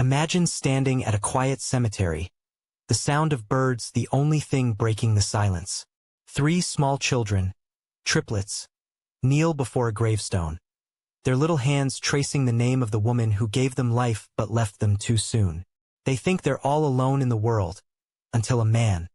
Imagine standing at a quiet cemetery, the sound of birds the only thing breaking the silence. 3 small children, triplets, kneel before a gravestone, their little hands tracing the name of the woman who gave them life but left them too soon. They think they're all alone in the world, until a man,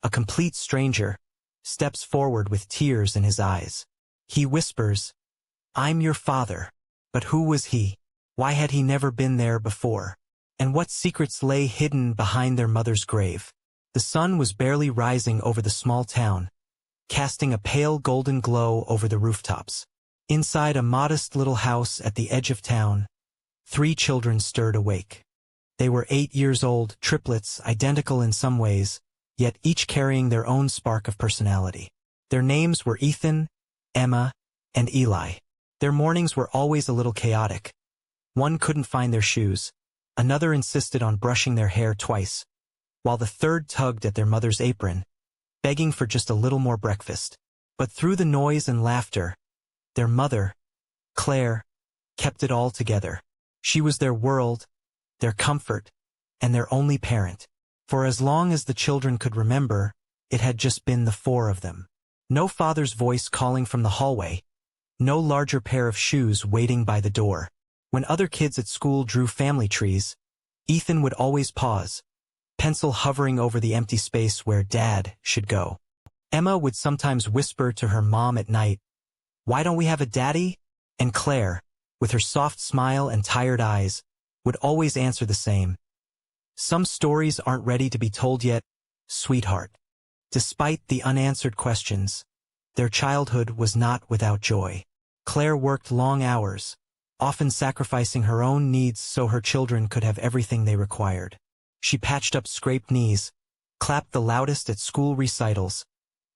a complete stranger, steps forward with tears in his eyes. He whispers, "I'm your father." But who was he? Why had he never been there before? And what secrets lay hidden behind their mother's grave? The sun was barely rising over the small town, casting a pale golden glow over the rooftops. Inside a modest little house at the edge of town, 3 children stirred awake. They were 8 years old, triplets, identical in some ways, yet each carrying their own spark of personality. Their names were Ethan, Emma, and Eli. Their mornings were always a little chaotic. One couldn't find their shoes, another insisted on brushing their hair twice, while the third tugged at their mother's apron, begging for just a little more breakfast. But through the noise and laughter, their mother, Claire, kept it all together. She was their world, their comfort, and their only parent. For as long as the children could remember, it had just been the 4 of them. No father's voice calling from the hallway, no larger pair of shoes waiting by the door. When other kids at school drew family trees, Ethan would always pause, pencil hovering over the empty space where Dad should go. Emma would sometimes whisper to her mom at night, "Why don't we have a daddy?" And Claire, with her soft smile and tired eyes, would always answer the same, "Some stories aren't ready to be told yet, sweetheart." Despite the unanswered questions, their childhood was not without joy. Claire worked long hours, often sacrificing her own needs so her children could have everything they required. She patched up scraped knees, clapped the loudest at school recitals,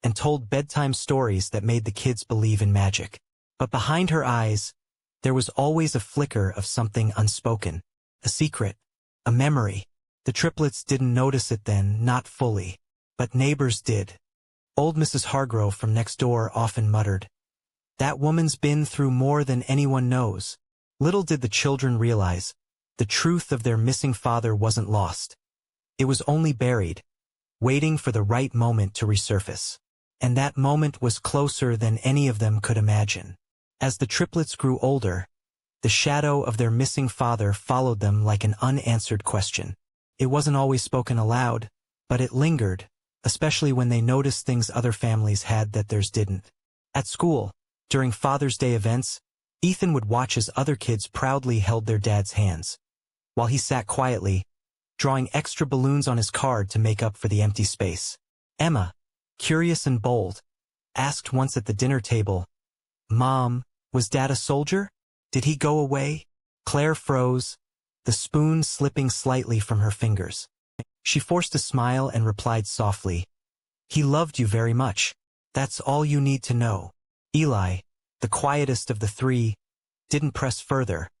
and told bedtime stories that made the kids believe in magic. But behind her eyes, there was always a flicker of something unspoken, a secret, a memory. The triplets didn't notice it then, not fully, but neighbors did. Old Mrs. Hargrove from next door often muttered, "That woman's been through more than anyone knows." Little did the children realize, the truth of their missing father wasn't lost. It was only buried, waiting for the right moment to resurface. And that moment was closer than any of them could imagine. As the triplets grew older, the shadow of their missing father followed them like an unanswered question. It wasn't always spoken aloud, but it lingered, especially when they noticed things other families had that theirs didn't. At school, during Father's Day events, Ethan would watch as other kids proudly held their dad's hands, while he sat quietly, drawing extra balloons on his card to make up for the empty space. Emma, curious and bold, asked once at the dinner table, "Mom, was Dad a soldier? Did he go away?" Claire froze, the spoon slipping slightly from her fingers. She forced a smile and replied softly, "He loved you very much. That's all you need to know." Eli, the quietest of the 3, didn't press further,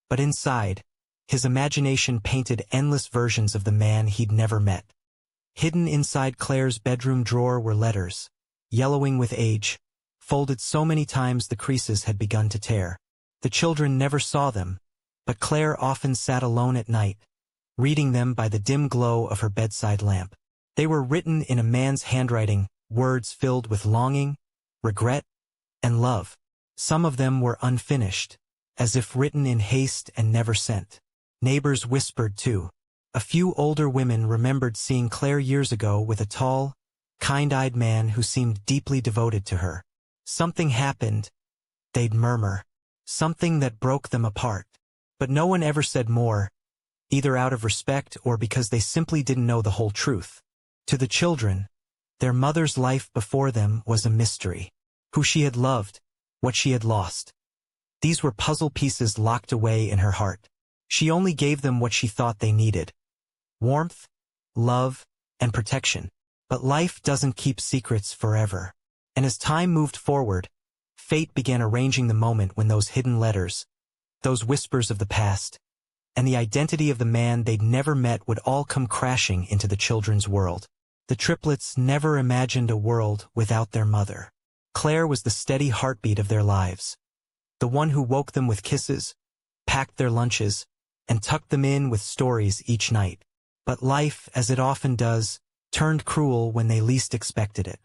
but inside, his imagination painted endless versions of the man he'd never met. Hidden inside Claire's bedroom drawer were letters, yellowing with age, folded so many times the creases had begun to tear. The children never saw them, but Claire often sat alone at night, reading them by the dim glow of her bedside lamp. They were written in a man's handwriting, words filled with longing, regret, and love. Some of them were unfinished, as if written in haste and never sent. Neighbors whispered too. A few older women remembered seeing Claire years ago with a tall, kind-eyed man who seemed deeply devoted to her. Something happened, they'd murmur, something that broke them apart. But no one ever said more, either out of respect or because they simply didn't know the whole truth. To the children, their mother's life before them was a mystery. Who she had loved, what she had lost. These were puzzle pieces locked away in her heart. She only gave them what she thought they needed: warmth, love, and protection. But life doesn't keep secrets forever. And as time moved forward, fate began arranging the moment when those hidden letters, those whispers of the past, and the identity of the man they'd never met would all come crashing into the children's world. The triplets never imagined a world without their mother. Claire was the steady heartbeat of their lives, the one who woke them with kisses, packed their lunches, and tucked them in with stories each night. But life, as it often does, turned cruel when they least expected it.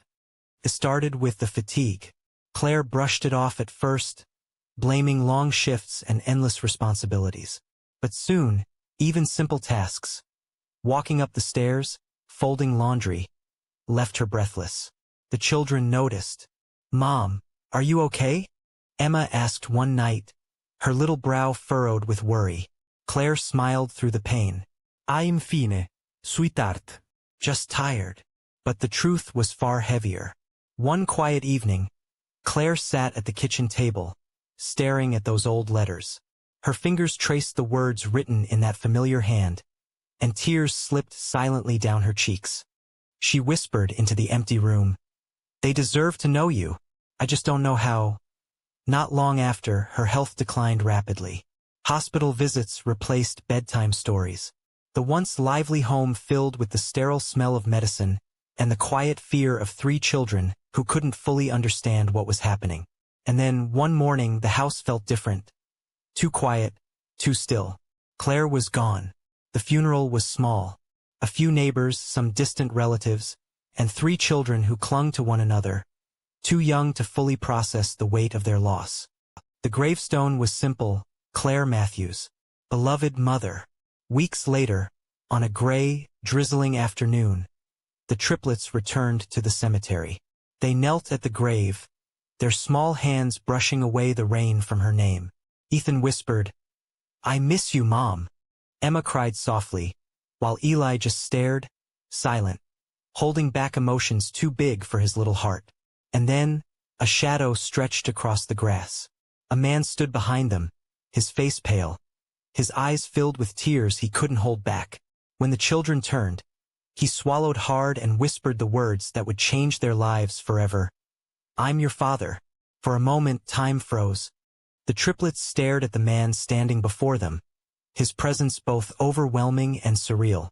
It started with the fatigue. Claire brushed it off at first, blaming long shifts and endless responsibilities. But soon, even simple tasks, walking up the stairs, folding laundry, left her breathless. The children noticed. "Mom, are you okay?" Emma asked one night, her little brow furrowed with worry. Claire smiled through the pain. "I'm fine, sweetheart. Just tired." But the truth was far heavier. One quiet evening, Claire sat at the kitchen table, staring at those old letters. Her fingers traced the words written in that familiar hand, and tears slipped silently down her cheeks. She whispered into the empty room, "They deserve to know you. I just don't know how." Not long after, her health declined rapidly. Hospital visits replaced bedtime stories. The once lively home filled with the sterile smell of medicine and the quiet fear of 3 children who couldn't fully understand what was happening. And then, one morning, the house felt different. Too quiet, too still. Claire was gone. The funeral was small. A few neighbors, some distant relatives, and 3 children who clung to one another, too young to fully process the weight of their loss. The gravestone was simple: Claire Matthews, beloved mother. Weeks later, on a gray, drizzling afternoon, the triplets returned to the cemetery. They knelt at the grave, their small hands brushing away the rain from her name. Ethan whispered, "I miss you, Mom." Emma cried softly, while Eli just stared, silent, holding back emotions too big for his little heart. And then, a shadow stretched across the grass. A man stood behind them, his face pale, his eyes filled with tears he couldn't hold back. When the children turned, he swallowed hard and whispered the words that would change their lives forever. "I'm your father." For a moment, time froze. The triplets stared at the man standing before them, his presence both overwhelming and surreal.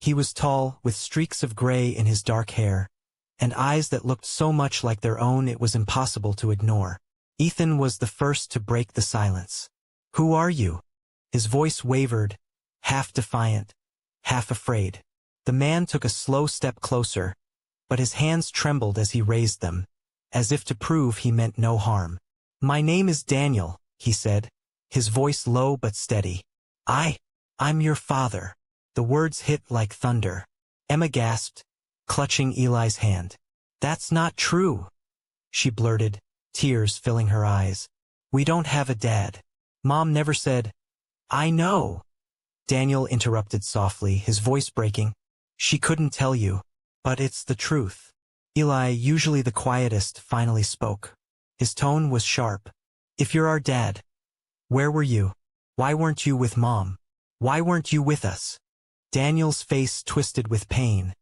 He was tall, with streaks of gray in his dark hair, and eyes that looked so much like their own it was impossible to ignore. Ethan was the first to break the silence. "Who are you?" His voice wavered, half defiant, half afraid. The man took a slow step closer, but his hands trembled as he raised them, as if to prove he meant no harm. "My name is Daniel," he said, his voice low but steady. I'm your father." The words hit like thunder. Emma gasped, clutching Eli's hand. "That's not true," she blurted, tears filling her eyes. "We don't have a dad. Mom never said." "I know," Daniel interrupted softly, his voice breaking. "She couldn't tell you, but it's the truth." Eli, usually the quietest, finally spoke. His tone was sharp. "If you're our dad, where were you? Why weren't you with Mom? Why weren't you with us?" Daniel's face twisted with pain,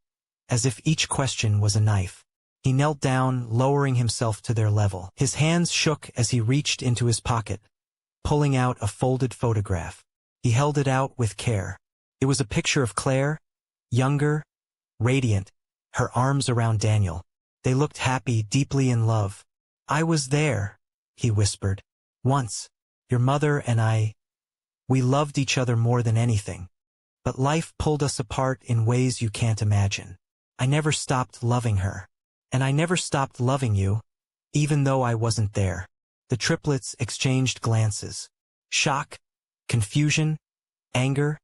as if each question was a knife. He knelt down, lowering himself to their level. His hands shook as he reached into his pocket, pulling out a folded photograph. He held it out with care. It was a picture of Claire, younger, radiant, her arms around Daniel. They looked happy, deeply in love. "I was there," he whispered. "Once. Your mother and I. We loved each other more than anything. But life pulled us apart in ways you can't imagine. I never stopped loving her. And I never stopped loving you, even though I wasn't there." The triplets exchanged glances. Shock, confusion, anger,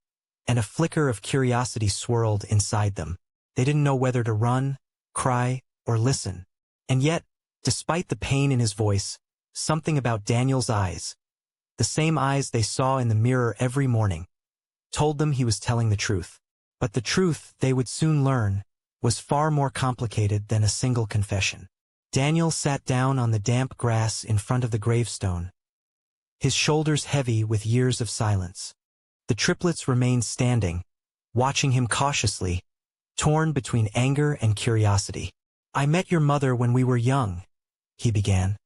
and a flicker of curiosity swirled inside them. They didn't know whether to run, cry, or listen. And yet, despite the pain in his voice, something about Daniel's eyes, the same eyes they saw in the mirror every morning, told them he was telling the truth. But the truth, they would soon learn, was far more complicated than a single confession. Daniel sat down on the damp grass in front of the gravestone, his shoulders heavy with years of silence. The triplets remained standing, watching him cautiously, torn between anger and curiosity. "I met your mother when we were young," he began.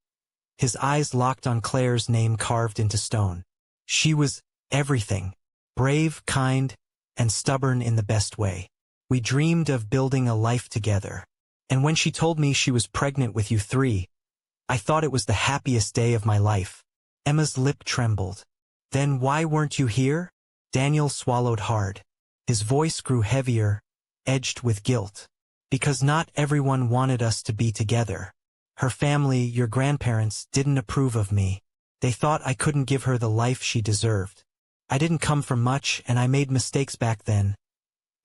His eyes locked on Claire's name carved into stone. "She was everything. Brave, kind, and stubborn in the best way. We dreamed of building a life together. And when she told me she was pregnant with you 3, I thought it was the happiest day of my life." Emma's lip trembled. "Then why weren't you here?" Daniel swallowed hard. His voice grew heavier, edged with guilt. Because not everyone wanted us to be together. Her family, your grandparents, didn't approve of me. They thought I couldn't give her the life she deserved. I didn't come from much, and I made mistakes back then.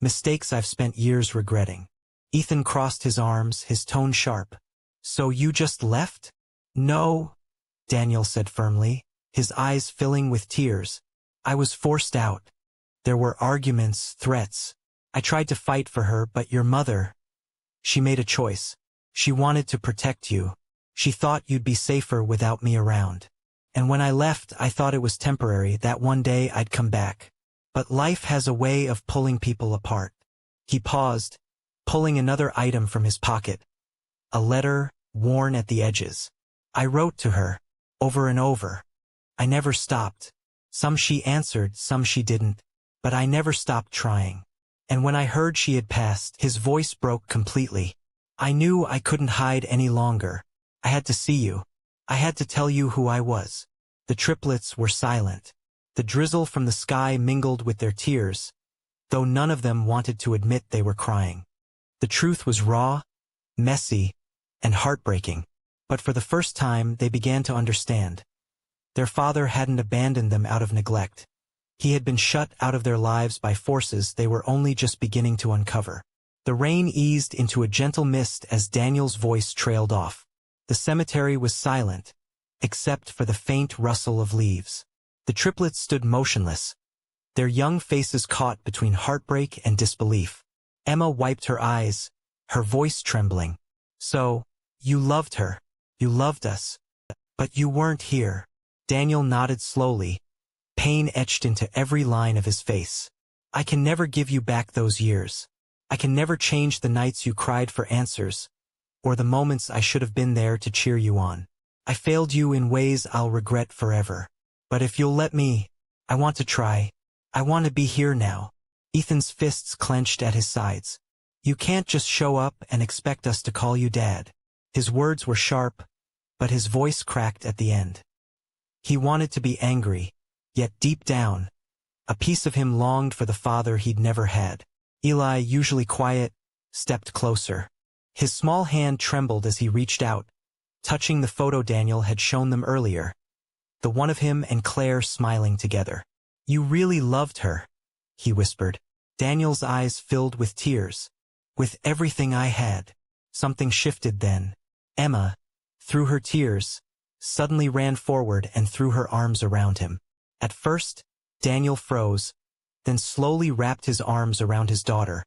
Mistakes I've spent years regretting. Ethan crossed his arms, his tone sharp. So you just left? No, Daniel said firmly, his eyes filling with tears. I was forced out. There were arguments, threats. I tried to fight for her, but your mother... She made a choice. She wanted to protect you. She thought you'd be safer without me around. And when I left, I thought it was temporary, that one day I'd come back. But life has a way of pulling people apart. He paused, pulling another item from his pocket. A letter, worn at the edges. I wrote to her, over and over. I never stopped. Some she answered, some she didn't. But I never stopped trying. And when I heard she had passed, his voice broke completely. I knew I couldn't hide any longer. I had to see you. I had to tell you who I was. The triplets were silent. The drizzle from the sky mingled with their tears, though none of them wanted to admit they were crying. The truth was raw, messy, and heartbreaking. But for the first time, they began to understand. Their father hadn't abandoned them out of neglect. He had been shut out of their lives by forces they were only just beginning to uncover. The rain eased into a gentle mist as Daniel's voice trailed off. The cemetery was silent, except for the faint rustle of leaves. The triplets stood motionless, their young faces caught between heartbreak and disbelief. Emma wiped her eyes, her voice trembling. So, you loved her. You loved us. But you weren't here. Daniel nodded slowly, pain etched into every line of his face. I can never give you back those years. I can never change the nights you cried for answers, or the moments I should have been there to cheer you on. I failed you in ways I'll regret forever. But if you'll let me, I want to try. I want to be here now. Ethan's fists clenched at his sides. You can't just show up and expect us to call you Dad. His words were sharp, but his voice cracked at the end. He wanted to be angry, yet deep down, a piece of him longed for the father he'd never had. Eli, usually quiet, stepped closer. His small hand trembled as he reached out, touching the photo Daniel had shown them earlier. The one of him and Claire smiling together. You really loved her, he whispered. Daniel's eyes filled with tears. With everything I had. Something shifted then. Emma, through her tears, suddenly ran forward and threw her arms around him. At first, Daniel froze, then slowly wrapped his arms around his daughter,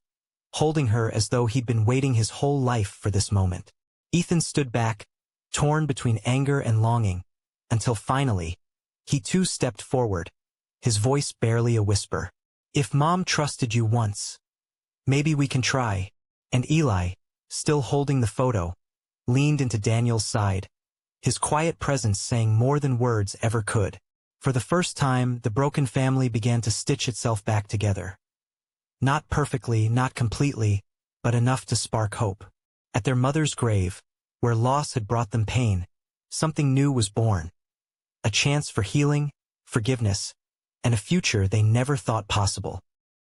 holding her as though he'd been waiting his whole life for this moment. Ethan stood back, torn between anger and longing, until finally, he too stepped forward, his voice barely a whisper. If Mom trusted you once, maybe we can try. And Eli, still holding the photo, leaned into Daniel's side, his quiet presence saying more than words ever could. For the first time, the broken family began to stitch itself back together. Not perfectly, not completely, but enough to spark hope. At their mother's grave, where loss had brought them pain, something new was born. A chance for healing, forgiveness, and a future they never thought possible.